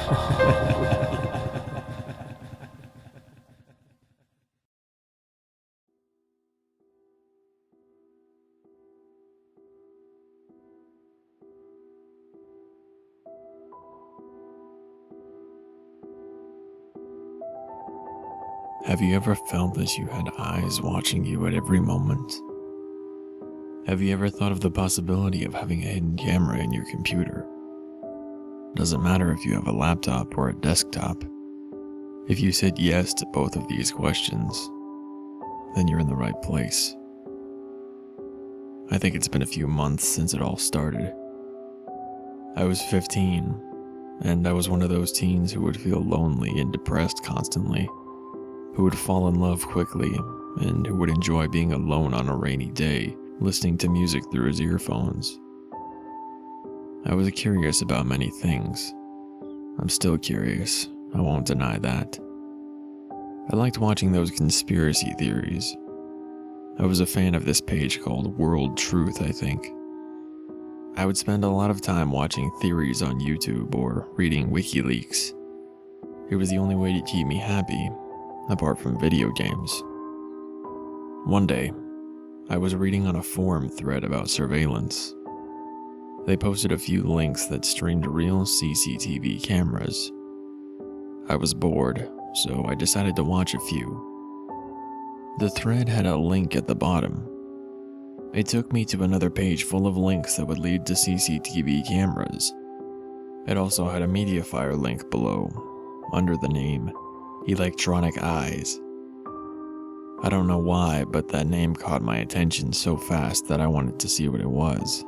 Have you ever felt as you had eyes watching you at every moment? Have you ever thought of the possibility of having a hidden camera in your computer? Doesn't matter if you have a laptop or a desktop. If you said yes to both of these questions, then you're in the right place. I think it's been a few months since it all started. I was 15, and I was one of those teens who would feel lonely and depressed constantly, who would fall in love quickly, and who would enjoy being alone on a rainy day, listening to music through his earphones. I was curious about many things. I'm still curious, I won't deny that. I liked watching those conspiracy theories. I was a fan of this page called World Truth, I think. I would spend a lot of time watching theories on YouTube or reading WikiLeaks. It was the only way to keep me happy, apart from video games. One day, I was reading on a forum thread about surveillance. They posted a few links that streamed real CCTV cameras. I was bored, so I decided to watch a few. The thread had a link at the bottom. It took me to another page full of links that would lead to CCTV cameras. It also had a Mediafire link below, under the name Electronic Eyes. I don't know why, but that name caught my attention so fast that I wanted to see what it was.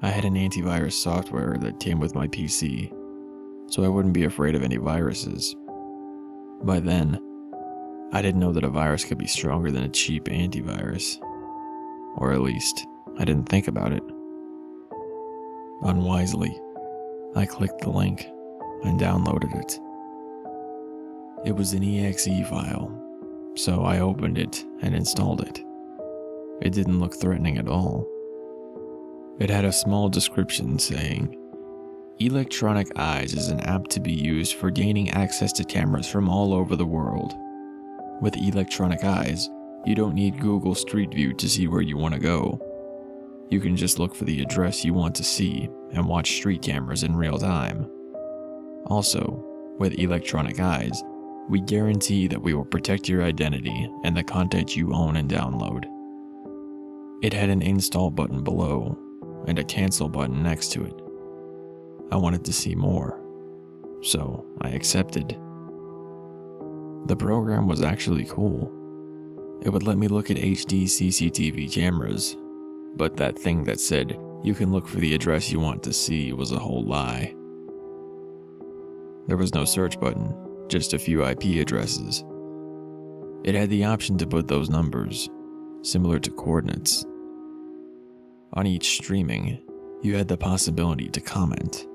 I had an antivirus software that came with my PC, so I wouldn't be afraid of any viruses. By then, I didn't know that a virus could be stronger than a cheap antivirus. Or at least, I didn't think about it. Unwisely, I clicked the link and downloaded it. It was an exe file, so I opened it and installed it. It didn't look threatening at all. It had a small description saying, "Electronic Eyes is an app to be used for gaining access to cameras from all over the world. With Electronic Eyes, you don't need Google Street View to see where you want to go. You can just look for the address you want to see and watch street cameras in real time. Also, with Electronic Eyes, we guarantee that we will protect your identity and the content you own and download." It had an install button below and a cancel button next to it. I wanted to see more, so I accepted. The program was actually cool. It would let me look at HD CCTV cameras, but that thing that said you can look for the address you want to see was a whole lie. There was no search button, just a few IP addresses. It had the option to put those numbers, similar to coordinates. On each streaming, you had the possibility to comment.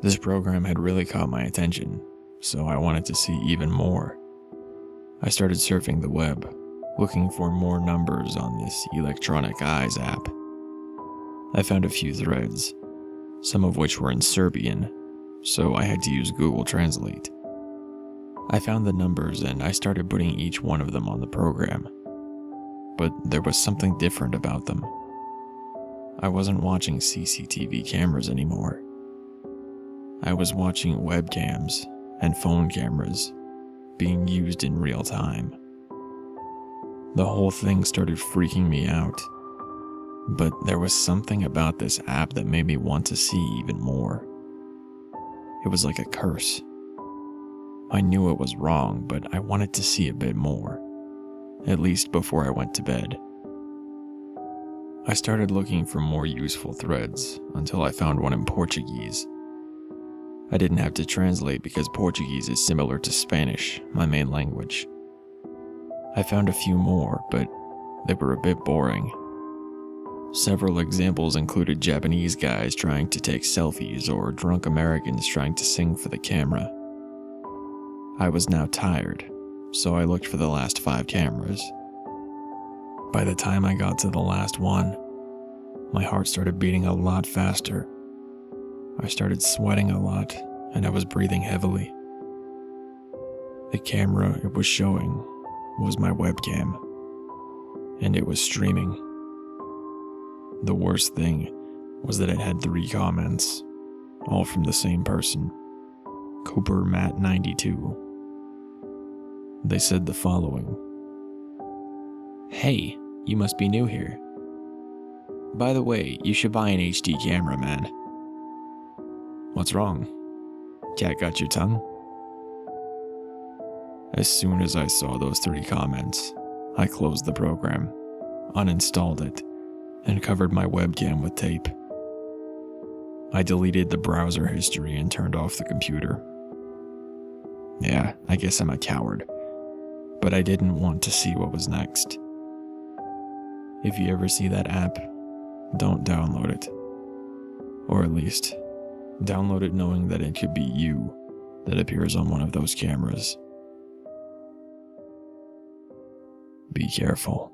This program had really caught my attention, so I wanted to see even more. I started surfing the web, looking for more numbers on this Electronic Eyes app. I found a few threads, some of which were in Serbian, so I had to use Google Translate. I found the numbers and I started putting each one of them on the program. But there was something different about them. I wasn't watching CCTV cameras anymore. I was watching webcams and phone cameras being used in real time. The whole thing started freaking me out. But there was something about this app that made me want to see even more. It was like a curse. I knew it was wrong, but I wanted to see a bit more, at least before I went to bed. I started looking for more useful threads until I found one in Portuguese. I didn't have to translate because Portuguese is similar to Spanish, my main language. I found a few more, but they were a bit boring. Several examples included Japanese guys trying to take selfies or drunk Americans trying to sing for the camera. I was now tired, so I looked for the last 5 cameras. By the time I got to the last one, my heart started beating a lot faster. I started sweating a lot, and I was breathing heavily. The camera it was showing was my webcam, and it was streaming. The worst thing was that it had 3 comments, all from the same person, Cooper Matt 92. They said the following: "Hey, you must be new here. By the way, you should buy an HD camera, man. What's wrong? Cat got your tongue?" As soon as I saw those 3 comments, I closed the program, uninstalled it, and covered my webcam with tape. I deleted the browser history and turned off the computer. Yeah, I guess I'm a coward, but I didn't want to see what was next. If you ever see that app, don't download it. Or at least, download it knowing that it could be you that appears on one of those cameras. Be careful.